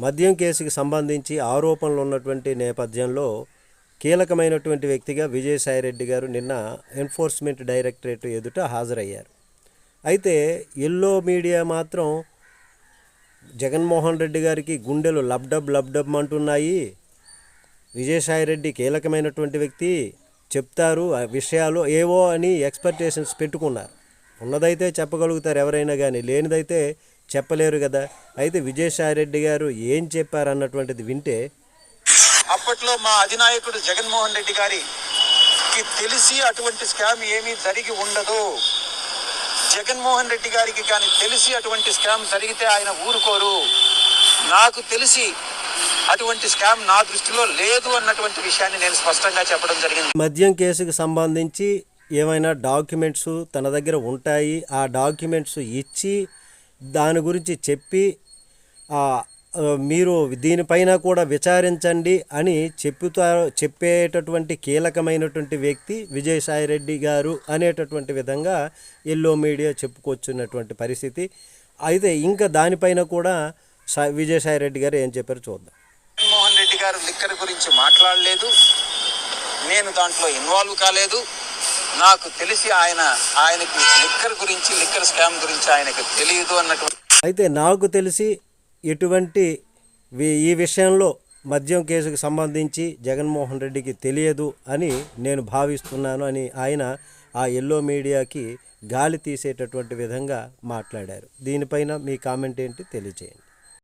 మద్యం కేసుకి సంబంధించి ఆరోపణలు ఉన్నటువంటి నేపథ్యంలో కీలకమైనటువంటి వ్యక్తిగా విజయసాయిరెడ్డి గారు నిన్న ఎన్ఫోర్స్మెంట్ డైరెక్టరేట్ ఎదుట హాజరయ్యారు. అయితే ఎల్లో మీడియా మాత్రం జగన్మోహన్ రెడ్డి గారికి గుండెలు లబ్డబ్ అంటున్నాయి, విజయసాయిరెడ్డి కీలకమైనటువంటి వ్యక్తి, చెప్తారు ఆ విషయాలు ఏవో అని ఎక్స్పెక్టేషన్స్ పెట్టుకున్నారు. ఉన్నదైతే చెప్పగలుగుతారు ఎవరైనా, కానీ లేనిదైతే చెప్పలేరు కదా. అయితే విజయసాయిరెడ్డి గారు ఏం చెప్పారన్నటువంటిది వింటే, అప్పట్లో మా అధినాయకుడు జగన్మోహన్ రెడ్డి గారికి తెలిసి అటువంటి స్కామ్ ఏమీ జరిగి ఉండదు. జగన్మోహన్ రెడ్డి గారికి కానీ తెలిసి అటువంటి స్కామ్ జరిగితే ఆయన ఊరుకోరు. నాకు తెలిసి అటువంటి స్కామ్ నా దృష్టిలో లేదు అన్నటువంటి విషయాన్ని నేను స్పష్టంగా చెప్పడం జరిగింది. మద్యం కేసుకు సంబంధించి ఏమైనా డాక్యుమెంట్స్ తన దగ్గర ఉంటాయి, ఆ డాక్యుమెంట్స్ ఇచ్చి దాని గురించి చెప్పి మీరు దీనిపైన కూడా విచారించండి అని చెప్పేటటువంటి కీలకమైనటువంటి వ్యక్తి విజయసాయిరెడ్డి గారు అనేటటువంటి విధంగా ఎల్లో మీడియా చెప్పుకొచ్చున్నటువంటి పరిస్థితి. అయితే ఇంకా దానిపైన కూడా విజయసాయిరెడ్డి గారు ఏం చెప్పారు చూద్దాం. జగన్మోహన్ రెడ్డి గారు లిక్కర్ గురించి మాట్లాడలేదు, నేను దాంట్లో ఇన్వాల్వ్ కాలేదు. నాకు తెలిసి ఆయనకి లిక్కర్ స్కామ్ గురించి ఆయనకు తెలియదు అన్నటువంటి. అయితే నాకు తెలిసి ఎటువంటి ఈ విషయంలో మద్యం కేసుకు సంబంధించి జగన్మోహన్ రెడ్డికి తెలియదు అని నేను భావిస్తున్నాను అని ఆయన ఆ ఎల్లో మీడియాకి గాలి తీసేటటువంటి విధంగా మాట్లాడారు. దీనిపైన మీ కామెంట్ ఏంటి తెలియజేయండి.